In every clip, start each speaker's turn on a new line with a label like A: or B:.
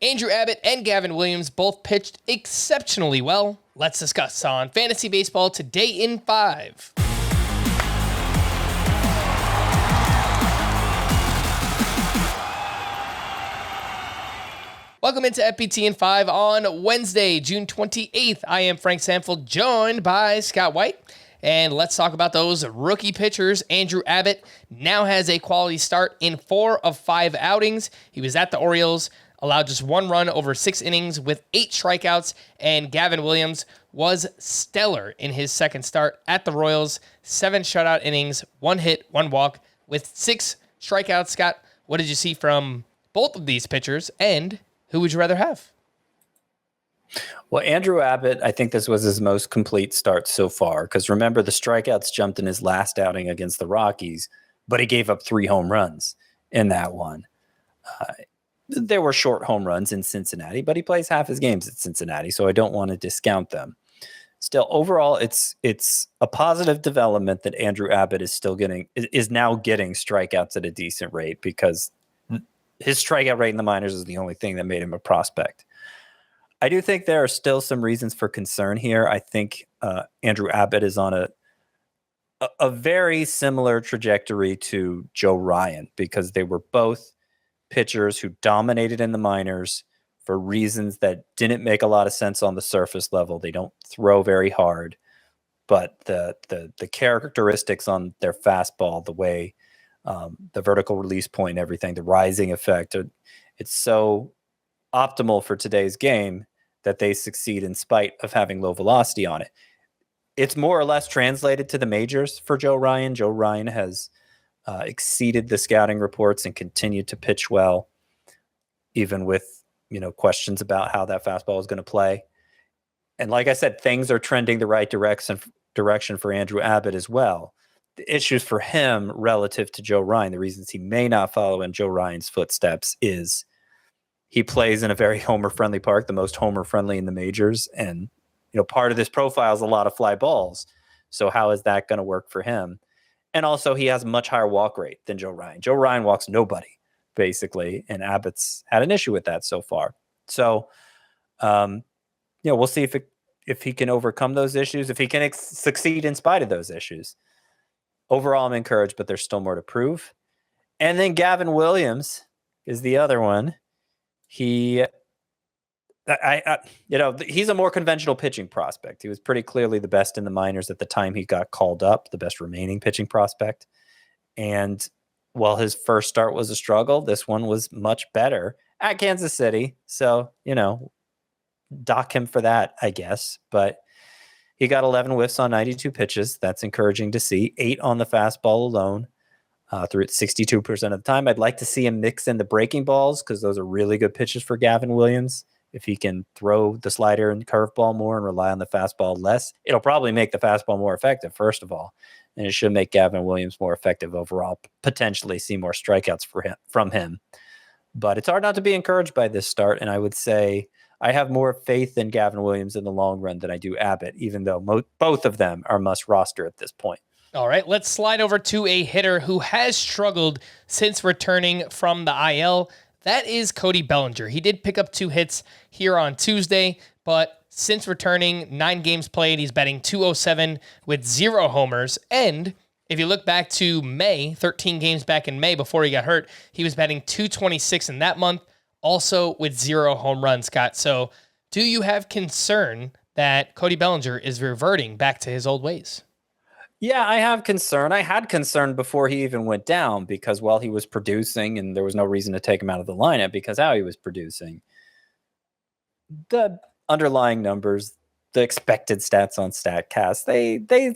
A: Andrew Abbott and Gavin Williams both pitched exceptionally well. Let's discuss on Fantasy Baseball today in 5. Welcome into FPT in 5 on Wednesday, June 28th. I am Frank Sanford, joined by Scott White. And let's talk about those rookie pitchers. Andrew Abbott now has a quality start in 4 of 5 outings. He was at the Orioles, allowed just 1 run over 6 innings with 8 strikeouts. And Gavin Williams was stellar in his second start at the Royals. 7 shutout innings, 1 hit, 1 walk with 6 strikeouts. Scott, what did you see from both of these pitchers, and who would you rather have?
B: Well, Andrew Abbott, I think this was his most complete start so far, because remember, the strikeouts jumped in his last outing against the Rockies, but he gave up 3 home runs in that one. There were short home runs in Cincinnati, but he plays half his games at Cincinnati, so I don't want to discount them. Still, overall, it's a positive development that Andrew Abbott is now getting strikeouts at a decent rate, because his strikeout rate in the minors is the only thing that made him a prospect. I do think there are still some reasons for concern here. I think Andrew Abbott is on a very similar trajectory to Joe Ryan, because they were both pitchers who dominated in the minors for reasons that didn't make a lot of sense on the surface level. They don't throw very hard, but the characteristics on their fastball, the way the vertical release point, everything, the rising effect, it's so optimal for today's game that they succeed in spite of having low velocity on it. It's more or less translated to the majors for Joe Ryan. Joe Ryan has exceeded the scouting reports and continued to pitch well, even with questions about how that fastball is going to play. And like I said, things are trending the right direction for Andrew Abbott as well. The issues for him relative to Joe Ryan, the reasons he may not follow in Joe Ryan's footsteps, is he plays in a very homer-friendly park, the most homer-friendly in the majors. And, part of this profile is a lot of fly balls. So how is that going to work for him? And also, he has a much higher walk rate than Joe Ryan. Joe Ryan walks nobody, basically, and Abbott's had an issue with that so far. So, we'll see if he can overcome those issues, if he can succeed in spite of those issues. Overall, I'm encouraged, but there's still more to prove. And then Gavin Williams is the other one. He's a more conventional pitching prospect. He was pretty clearly the best in the minors at the time he got called up, the best remaining pitching prospect. And while his first start was a struggle, this one was much better at Kansas City. So, dock him for that, I guess. But he got 11 whiffs on 92 pitches. That's encouraging to see. 8 on the fastball alone. Threw it 62% of the time. I'd like to see him mix in the breaking balls, because those are really good pitches for Gavin Williams. If he can throw the slider and curveball more and rely on the fastball less, it'll probably make the fastball more effective, first of all. And it should make Gavin Williams more effective overall, potentially see more strikeouts from him. But it's hard not to be encouraged by this start, and I would say I have more faith in Gavin Williams in the long run than I do Abbott, even though both of them are must roster at this point.
A: All right, let's slide over to a hitter who has struggled since returning from the IL. That is Cody Bellinger. He did pick up 2 hits here on Tuesday, but since returning, 9 games played, he's batting .207 with 0 homers. And if you look back to May, 13 games back in May before he got hurt, he was batting .226 in that month, also with 0 home runs, Scott. So do you have concern that Cody Bellinger is reverting back to his old ways?
B: Yeah, I have concern. I had concern before he even went down, because while he was producing, and there was no reason to take him out of the lineup because how he was producing, the underlying numbers, the expected stats on StatCast, they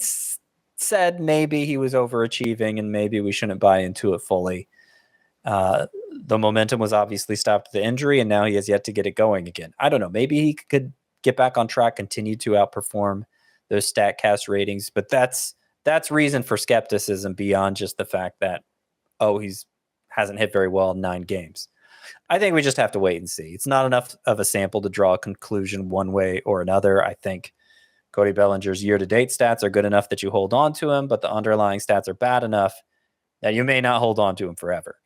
B: said maybe he was overachieving and maybe we shouldn't buy into it fully. The momentum was obviously stopped with the injury, and now he has yet to get it going again. I don't know. Maybe he could get back on track, continue to outperform those StatCast ratings, but that's reason for skepticism beyond just the fact that, he's hasn't hit very well in 9 games. I think we just have to wait and see. It's not enough of a sample to draw a conclusion one way or another. I think Cody Bellinger's year-to-date stats are good enough that you hold on to him, but the underlying stats are bad enough that you may not hold on to him forever.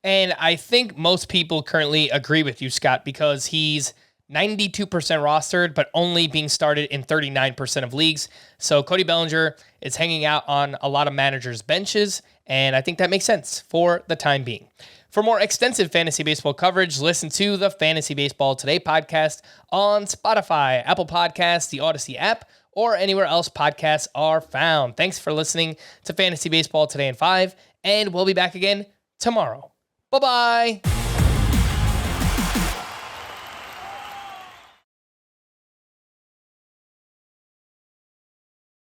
A: And I think most people currently agree with you, Scott, because he's 92% rostered, but only being started in 39% of leagues. So Cody Bellinger is hanging out on a lot of managers' benches, and I think that makes sense for the time being. For more extensive fantasy baseball coverage, listen to the Fantasy Baseball Today podcast on Spotify, Apple Podcasts, the Audacy app, or anywhere else podcasts are found. Thanks for listening to Fantasy Baseball Today in 5, and we'll be back again tomorrow. Bye-bye.